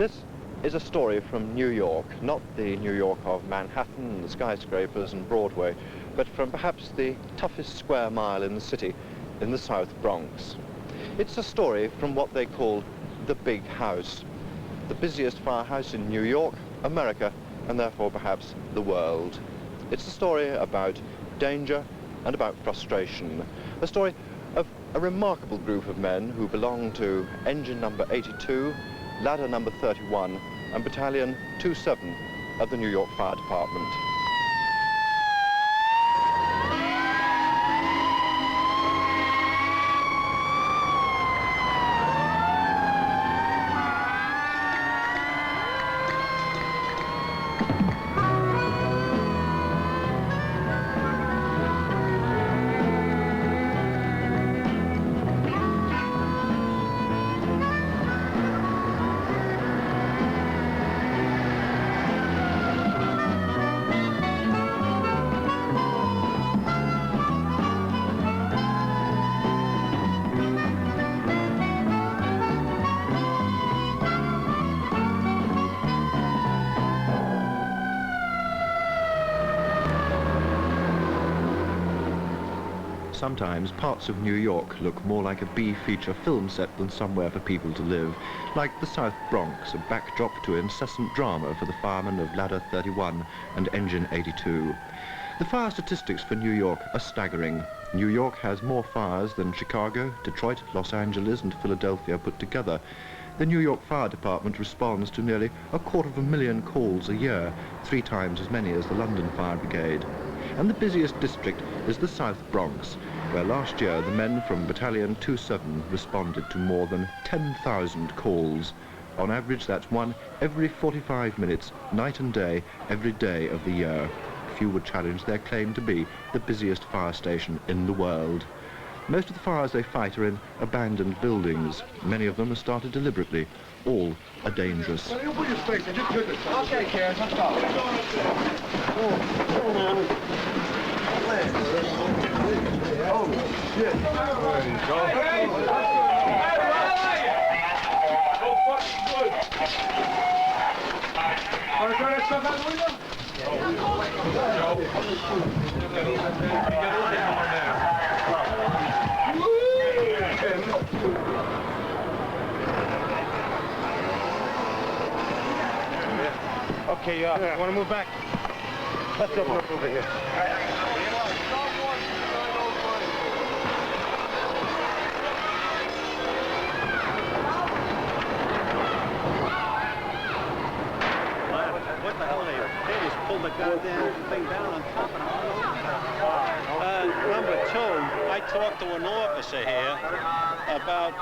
This is a story from New York, not the New York of Manhattan, the skyscrapers and Broadway, but from perhaps the toughest square mile in the city, in the South Bronx. It's a story from what they call the Big House, the busiest firehouse in New York, America, and therefore perhaps the world. It's a story about danger and about frustration, a story of a remarkable group of men who belong to engine number 82, ladder number 31, and battalion 27 of the New York Fire Department. Sometimes parts of New York look more like a B-feature film set than somewhere for people to live, like the South Bronx, a backdrop to incessant drama for the firemen of Ladder 31 and Engine 82. The fire statistics for New York are staggering. New York has more fires than Chicago, Detroit, Los Angeles and Philadelphia put together. The New York Fire Department responds to nearly 250,000 calls a year, 3 times as many as the London Fire Brigade. And the busiest district is the South Bronx, where last year the men from Battalion 27 responded to more than 10,000 calls. On average, that's one every 45 minutes, night and day, every day of the year. Few would challenge their claim to be the busiest fire station in the world. Most of the fires they fight are in abandoned buildings. Many of them are started deliberately. All are dangerous. Okay, Karen, let's go. Oh, shit. There you go. Want to throw that stuff out the window? Okay, want to move back? Let's open up over here. What the hell are they? They just pulled the goddamn thing down on top of them. Number 2, I talked to an officer here about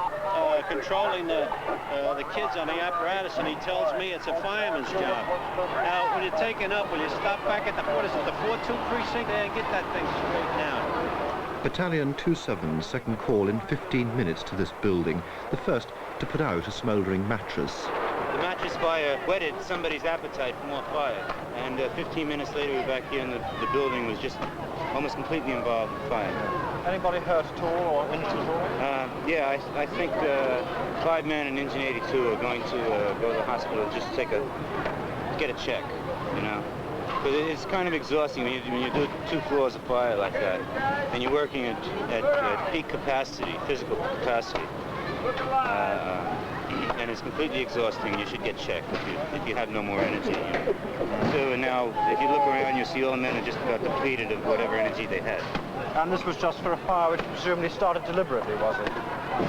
controlling the kids on the apparatus, and he tells me it's a fireman's job. Now, when you're taking up, will you stop back at the, what is it, the 4-2 precinct there and get that thing straightened out? Battalion 27's second call in 15 minutes to this building, the first to put out a smouldering mattress. The mattress fire whetted somebody's appetite for more fire, and 15 minutes later we were back here and the building was just almost completely involved in fire. Anybody hurt at all or injured at all? Yeah, I think 5 men in Engine 82 are going to go to the hospital just to get a check, you know. But it's kind of exhausting when you do 2 floors of fire like that, and you're working at peak capacity, physical capacity. And it's completely exhausting. You should get checked if you have no more energy. So now, if you look around, you see all the men are just about depleted of whatever energy they had. And this was just for a fire which presumably started deliberately, was it?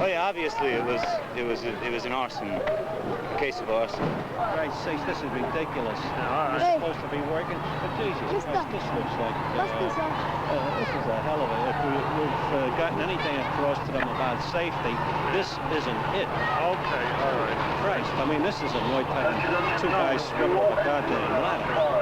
Oh yeah, obviously it was an arson, a case of arson. Right, sakes, this is ridiculous. You're supposed to be working, but Jesus Christ, this looks like this is a hell of a. If we've gotten anything across to them about safety, this isn't it. Okay, all right. Christ, I mean, this isn't right time. 2 guys swept up a goddamn ladder.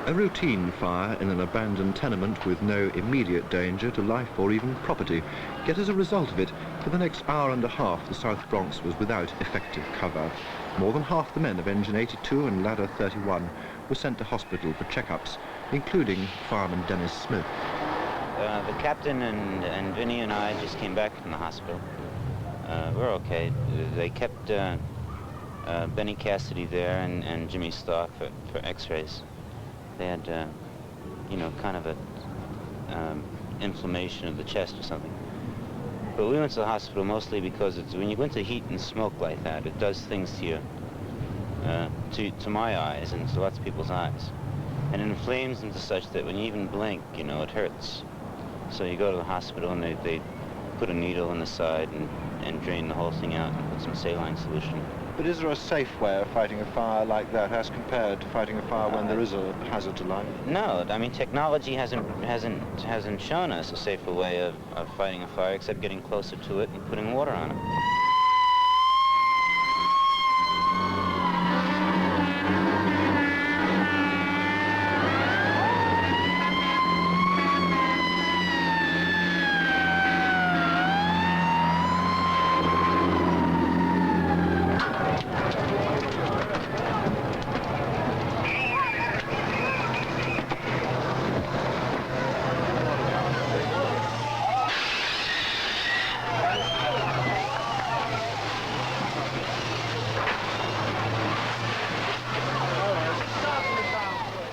A routine fire in an abandoned tenement with no immediate danger to life or even property. Yet as a result of it, for the next hour and a half, the South Bronx was without effective cover. More than half the men of Engine 82 and Ladder 31 were sent to hospital for checkups, including fireman Dennis Smith. The captain and Vinny and I just came back from the hospital. we're okay. They kept Benny Cassidy there and Jimmy Stark for x-rays. They had, you know, kind of a inflammation of the chest or something. But we went to the hospital mostly because when you go into heat and smoke like that, it does things to you, to my eyes and to lots of people's eyes. And it inflames them to such that when you even blink, you know, it hurts. So you go to the hospital and they put a needle in the side and drain the whole thing out and put some saline solution. But is there a safe way of fighting a fire like that as compared to fighting a fire when there is a hazard to life? No, I mean, technology hasn't shown us a safer way of fighting a fire except getting closer to it and putting water on it.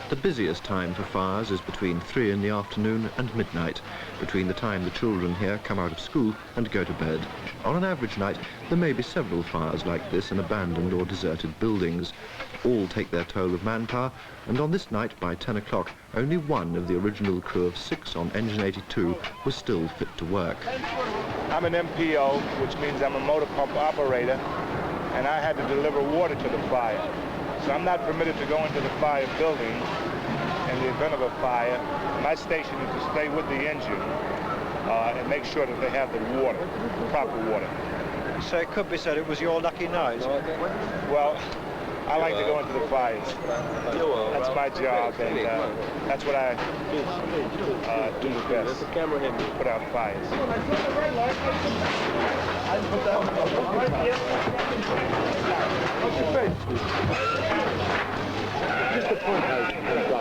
The busiest time for fires is between 3 in the afternoon and midnight, between the time the children here come out of school and go to bed. On an average night, there may be several fires like this in abandoned or deserted buildings. All take their toll of manpower, and on this night, by 10 o'clock, only one of the original crew of 6 on Engine 82 was still fit to work. I'm an MPO, which means I'm a motor pump operator, and I had to deliver water to the fire. So I'm not permitted to go into the fire building in the event of a fire. My station is to stay with the engine and make sure that they have the water, proper water. So it could be said it was your lucky night. Well, I like to go into the fires. That's my job, and that's what I do the best, put out fires.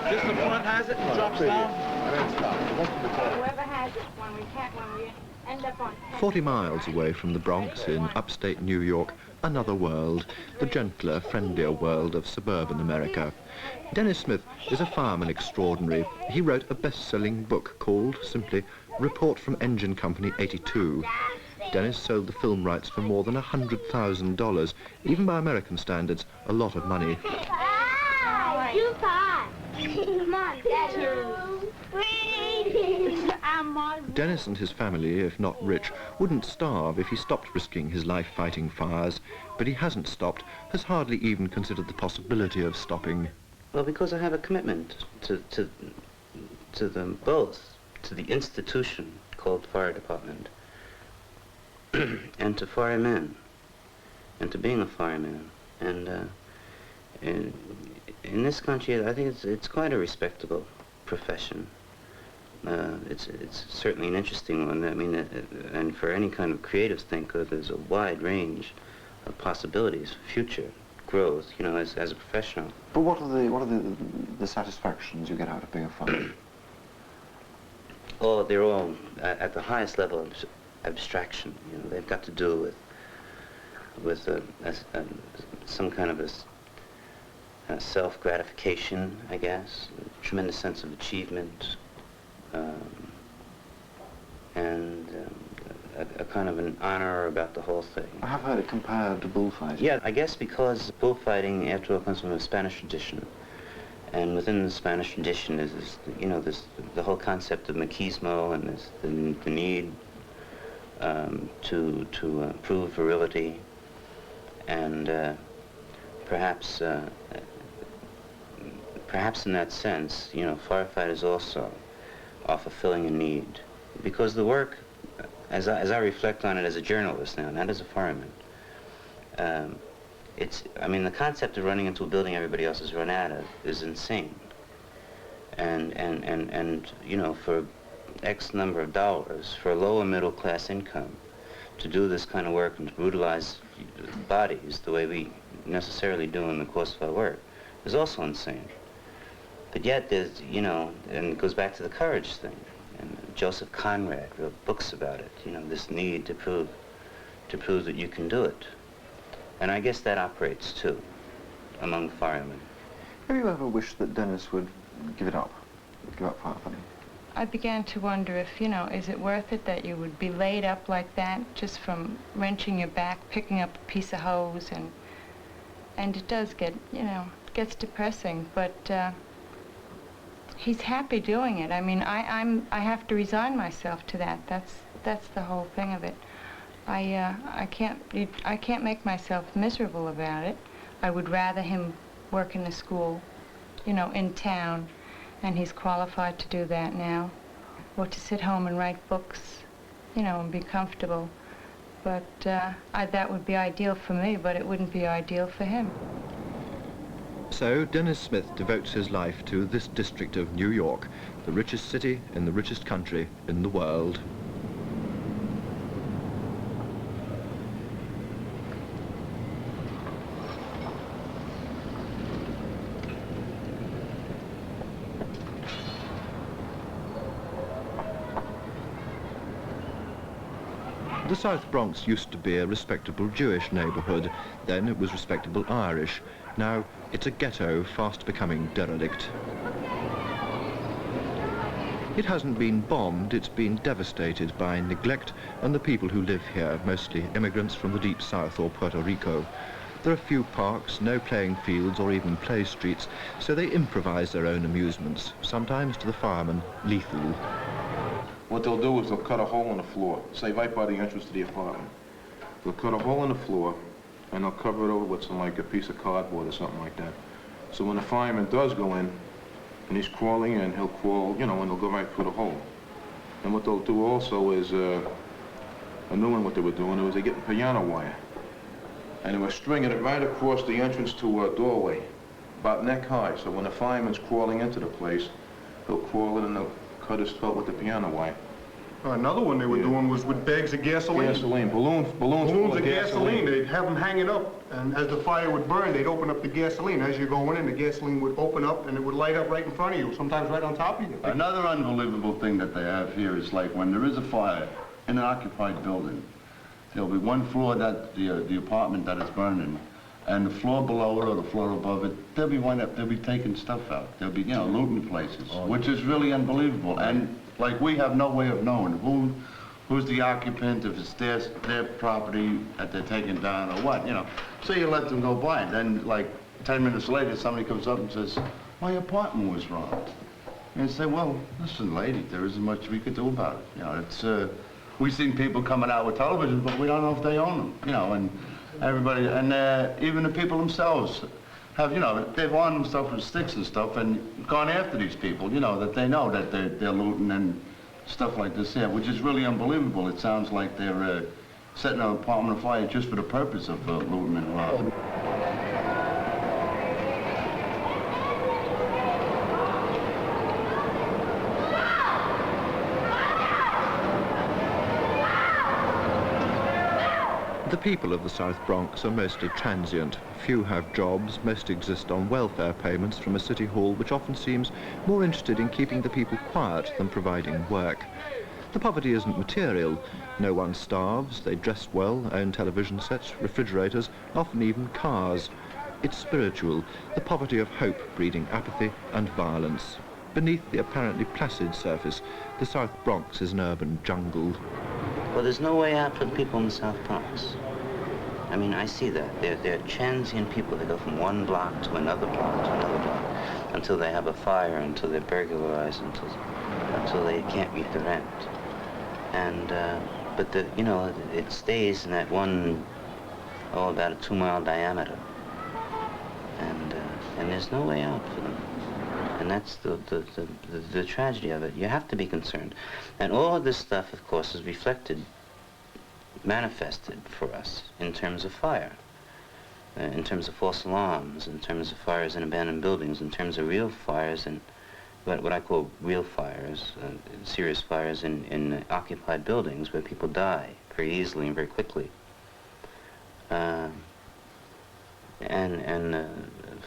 Just the front has it and drops down? Whoever has it when we end up on... 40 miles away from the Bronx in upstate New York, another world, the gentler, friendlier world of suburban America. Dennis Smith is a fireman extraordinary. He wrote a best-selling book called, simply, Report from Engine Company 82. Dennis sold the film rights for more than $100,000, even by American standards, a lot of money. Too far. Come on, Daddy. Dennis and his family, if not rich, wouldn't starve if he stopped risking his life fighting fires, but he hasn't stopped, has hardly even considered the possibility of stopping. Well, because I have a commitment to them both, to the institution called fire department, and to firemen, and to being a fireman. And in this country, I think it's quite a respectable profession. It's certainly an interesting one. I mean, and for any kind of creative thinker, there's a wide range of possibilities, future growth, you know, as a professional. But what are the satisfactions you get out of being a fireman? Oh, they're all at the highest level of abstraction. You know, they've got to do with some kind of a self-gratification, I guess, a tremendous sense of achievement, and a kind of an honor about the whole thing. I have heard it compared to bullfighting. Yeah, I guess because bullfighting, after all, comes from a Spanish tradition. And within the Spanish tradition is this, you know, the whole concept of machismo and the need to prove virility, and perhaps in that sense, you know, firefighters also are fulfilling a need, because the work, as I reflect on it as a journalist now, not as a fireman, I mean, the concept of running into a building everybody else has run out of is insane. And you know, for X number of dollars, for a lower middle class income, to do this kind of work and to brutalize bodies the way we necessarily do in the course of our work is also insane. But yet there's, you know, and it goes back to the courage thing. And Joseph Conrad wrote books about it, you know, this need to prove to prove that you can do it. And I guess that operates too among firemen. Have you ever wished that Dennis would give it up? Give up firefighting? I began to wonder if, is it worth it that you would be laid up like that just from wrenching your back, picking up a piece of hose, and it does get, gets depressing, but he's happy doing it. I mean, I have to resign myself to that. That's the whole thing of it. I can't make myself miserable about it. I would rather him work in a school, in town, and he's qualified to do that now, or to sit home and write books, and be comfortable. But that would be ideal for me, but it wouldn't be ideal for him. So Dennis Smith devotes his life to this district of New York, the richest city in the richest country in the world. The South Bronx used to be a respectable Jewish neighborhood. Then it was respectable Irish. Now it's a ghetto fast becoming derelict. It hasn't been bombed, it's been devastated by neglect and the people who live here, mostly immigrants from the deep south or Puerto Rico. There are few parks, no playing fields or even play streets, so they improvise their own amusements, sometimes to the firemen lethal. What they'll do is they'll cut a hole in the floor, say right by the entrance to the apartment. They'll cut a hole in the floor and they'll cover it over with like a piece of cardboard or something like that. So when the fireman does go in and he's crawling in, he'll crawl, and he'll go right through the hole. And what they'll do also is, a new one what they were doing was they get piano wire and they were stringing it right across the entrance to a doorway, about neck high. So when the fireman's crawling into the place, he'll crawl in and they'll cut his throat with the piano wire. Another one they were doing was with bags of gasoline. Balloons full of gasoline. They'd have them hanging up, and as the fire would burn, they'd open up the gasoline. As you're going in, the gasoline would open up, and it would light up right in front of you, sometimes right on top of you. Another unbelievable thing that they have here is like when there is a fire in an occupied building, there'll be one floor that the apartment that is burning, and the floor below it or the floor above it, they'll be taking stuff out. They'll be, looting places, which is really unbelievable. And like we have no way of knowing who's the occupant, if it's their property that they're taking down or what, So you let them go by, and then like 10 minutes later, somebody comes up and says, my apartment was robbed. And you say, well, listen, lady, there isn't much we could do about it. We've seen people coming out with televisions, but we don't know if they own them, and everybody, and even the people themselves have, they've armed themselves with sticks and stuff and gone after these people, that they know that they're looting and stuff like this here, which is really unbelievable. It sounds like they're setting an apartment on fire just for the purpose of looting and robbing. The people of the South Bronx are mostly transient. Few have jobs, most exist on welfare payments from a city hall which often seems more interested in keeping the people quiet than providing work. The poverty isn't material. No one starves, they dress well, own television sets, refrigerators, often even cars. It's spiritual, the poverty of hope breeding apathy and violence. Beneath the apparently placid surface, the South Bronx is an urban jungle. Well, there's no way out for the people in the South Bronx. I mean, I see that. They're transient people. They go from one block to another block to another block until they have a fire, until they're burglarized, until they can't meet the rent. And, but it stays in that one, about a 2-mile diameter. And there's no way out for them. And that's the tragedy of it. You have to be concerned. And all of this stuff, of course, is manifested for us in terms of fire, in terms of false alarms, in terms of fires in abandoned buildings, in terms of real fires and what I call real fires, serious fires in occupied buildings where people die very easily and very quickly.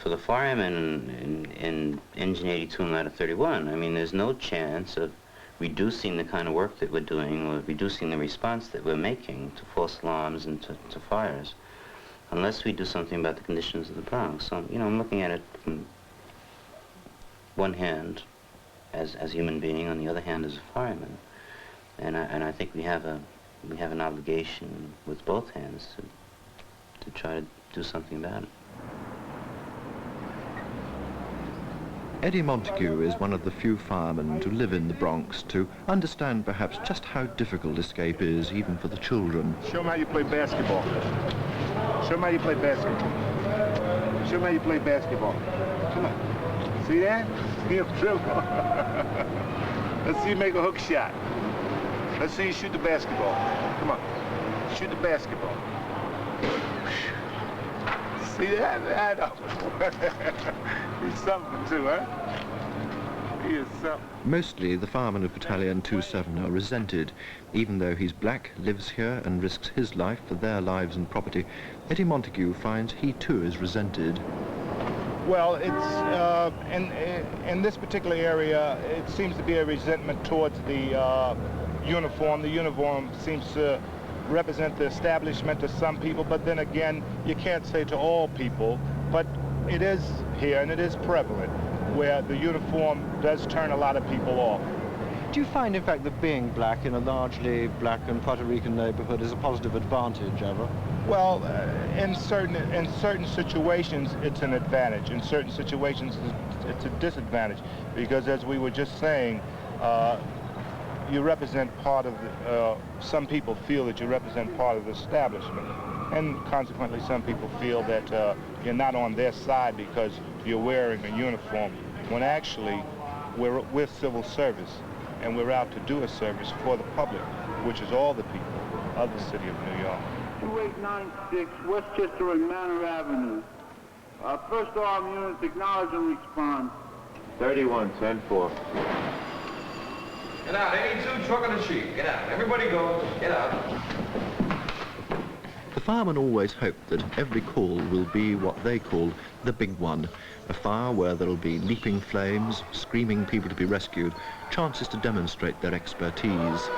For the firemen in Engine 82 and Ladder 31, I mean, there's no chance of reducing the kind of work that we're doing, or reducing the response that we're making to false alarms and to fires, unless we do something about the conditions of the Bronx. So, you know, I'm looking at it from one hand as a human being, on the other hand as a fireman. And I think we have an obligation with both hands to try to do something about it. Eddie Montague is one of the few firemen to live in the Bronx to understand perhaps just how difficult escape is, even for the children. Show them how you play basketball. Show them how you play basketball. Show them how you play basketball. Come on. See that? See him dribble. Let's see you make a hook shot. Let's see you shoot the basketball. Come on. Shoot the basketball. See that? I know. He's something too, huh? He is something. Mostly, the firemen of Battalion 27 are resented. Even though he's black, lives here and risks his life for their lives and property, Eddie Montague finds he too is resented. Well, it's in this particular area, it seems to be a resentment towards the uniform. The uniform seems to represent the establishment to some people, but then again, you can't say to all people, but it is here and it is prevalent, where the uniform does turn a lot of people off. Do you find, in fact, that being black in a largely black and Puerto Rican neighborhood is a positive advantage ever? Well, in certain situations, it's an advantage. In certain situations, it's a disadvantage, because as we were just saying, you represent part of the, some people feel that you represent part of the establishment, and consequently some people feel that you're not on their side because you're wearing a uniform, when actually we're civil service, and we're out to do a service for the public, which is all the people of the city of New York. 2896 Westchester and Manor Avenue. First arm units acknowledge and respond. 31, 10-4. Get out, 82, truck on the street. Get out. Everybody go. Get out. The firemen always hope that every call will be what they call the big one, a fire where there'll be leaping flames, screaming people to be rescued, chances to demonstrate their expertise.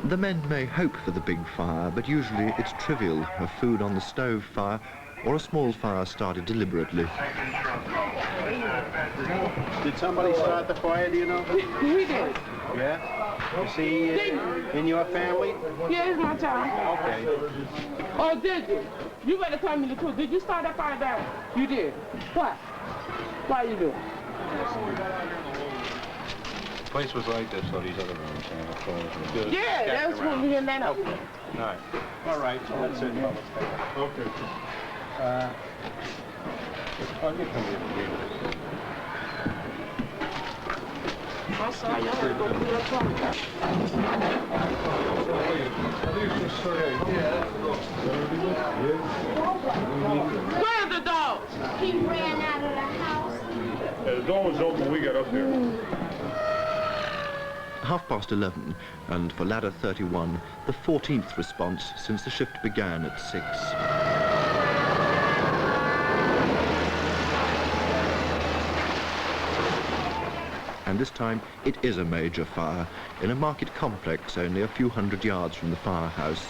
The men may hope for the big fire, but usually it's trivial, a food on the stove fire or a small fire started deliberately. Did somebody start the fire, do you know? We did. Yeah? You see in your family? Yeah, it's my child. Okay. Oh, did you? You better tell me the truth. Did you start that fire down? You did. What? Why you do? The place was like this, so these other rooms. Yeah, that's when we in that up. All right, so that's it. Okay. I'm sorry, y'all gotta go through that truck. Where's the dogs? He ran out of the house. The door was open when we got up there. 11:30, and for ladder 31, the 14th response since the shift began at 6. And this time, it is a major fire, in a market complex only a few hundred yards from the firehouse.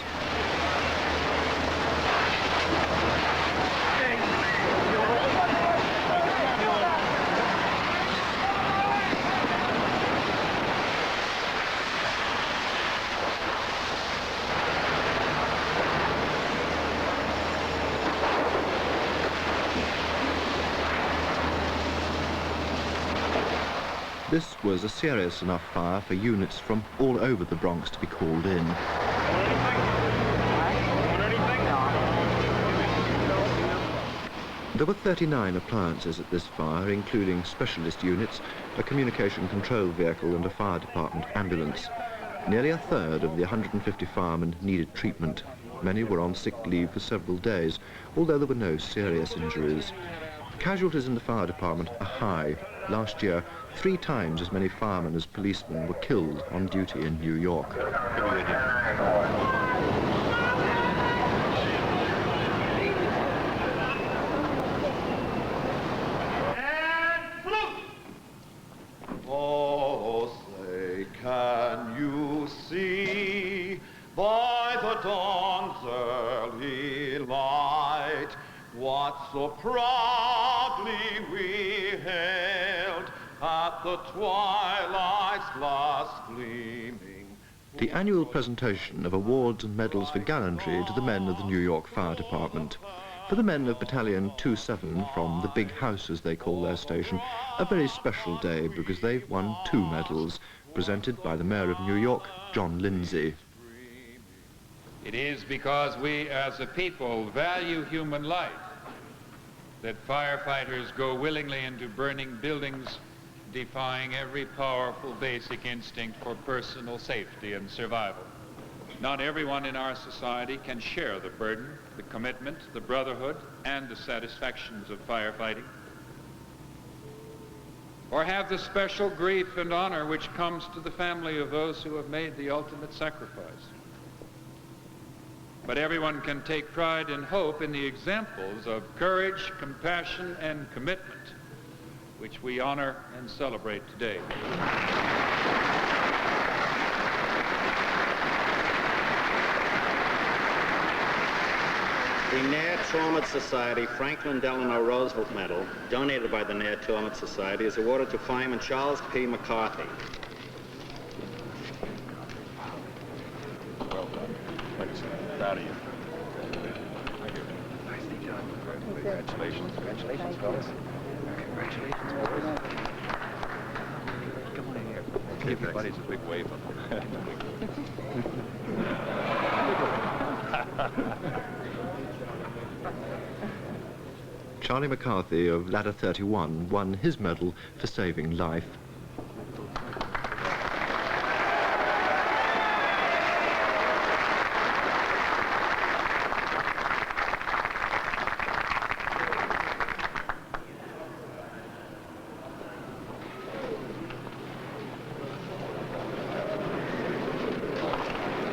This was a serious enough fire for units from all over the Bronx to be called in. There were 39 appliances at this fire, including specialist units, a communication control vehicle and a fire department ambulance. Nearly a third of the 150 firemen needed treatment. Many were on sick leave for several days, although there were no serious injuries. Casualties in the fire department are high. Last year, 3 times as many firemen as policemen were killed on duty in New York. Oh, say, can you see by the dawn's early light what so proudly we hailed at the twilight's last gleaming? The annual presentation of awards and medals for gallantry to the men of the New York Fire Department. For the men of Battalion 27 from the Big House, as they call their station, a very special day because they've won 2 medals, presented by the Mayor of New York, John Lindsay. It is because we as a people value human life that firefighters go willingly into burning buildings, defying every powerful basic instinct for personal safety and survival. Not everyone in our society can share the burden, the commitment, the brotherhood, and the satisfactions of firefighting, or have the special grief and honor which comes to the family of those who have made the ultimate sacrifice. But everyone can take pride and hope in the examples of courage, compassion, and commitment which we honor and celebrate today. The Nair Torment Society Franklin Delano Roosevelt Medal, donated by the Nair Torment Society, is awarded to Fireman Charles P. McCarthy. Well done. Proud of you. Nicely done. Congratulations. Congratulations, fellas. Congratulations, fellas. Come on in here. Give your buddies a big wave up there. Charlie McCarthy of Ladder 31 won his medal for saving life.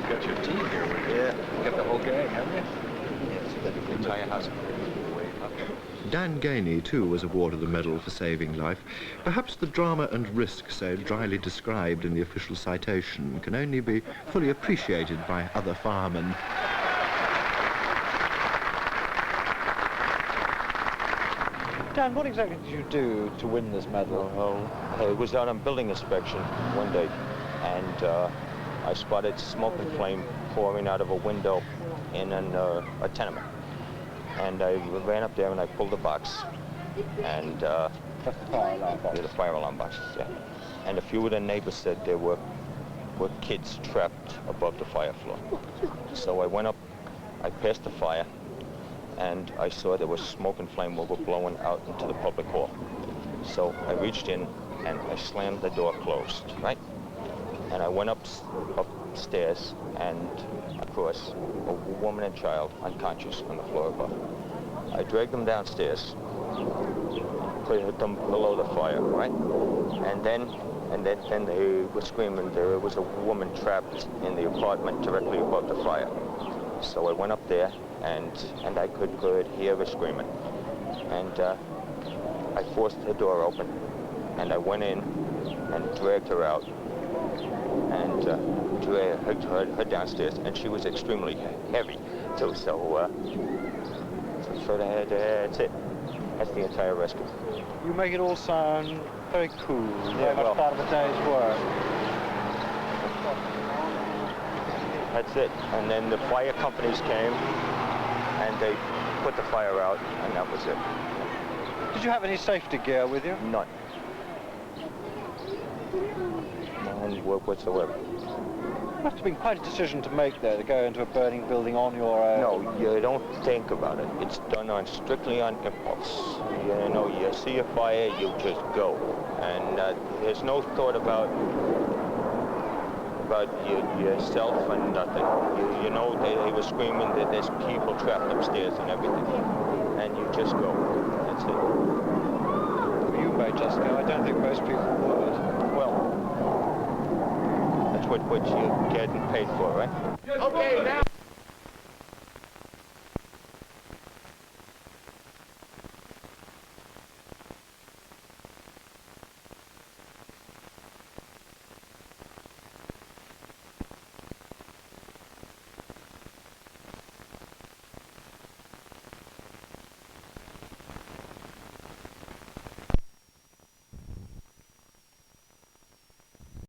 Got your team here with you. Yeah. You got the whole gang, haven't you? Yes, the entire house. Dan Gainey, too, was awarded a medal for saving life. Perhaps the drama and risk so dryly described in the official citation can only be fully appreciated by other firemen. Dan, what exactly did you do to win this medal? Well, it was out on building inspection one day, and I spotted smoke and flame pouring out of a window in a tenement. And I ran up there and I pulled the box, and the fire alarm box. Yeah, the fire alarm box, yeah. And a few of the neighbors said there were kids trapped above the fire floor. So I went up, I passed the fire, and I saw there was smoke and flame overblowing out into the public hall. So I reached in and I slammed the door closed, right? And I went upstairs, and of course, a woman and child unconscious on the floor above. I dragged them downstairs, put them below the fire, right? And then they were screaming. There was a woman trapped in the apartment directly above the fire. So I went up there, and I could hear her screaming. And I forced the door open, and I went in and dragged her out, and dragged her downstairs, and she was extremely heavy too. So that's it. That's the entire rescue. You make it all sound very cool. Yeah, very much part of a day's work. That's it. And then the fire companies came, and they put the fire out, and that was it. Did you have any safety gear with you? None. No work whatsoever. It must have been quite a decision to make there, to go into a burning building on your own. No, you don't think about it. It's done strictly on impulse. You know, you see a fire, you just go. And there's no thought about yourself and nothing. You know, they were screaming that there's people trapped upstairs and everything. And you just go. That's it. You may just go. I don't think most people would. Well, that's what you're getting paid for, right? Okay, now.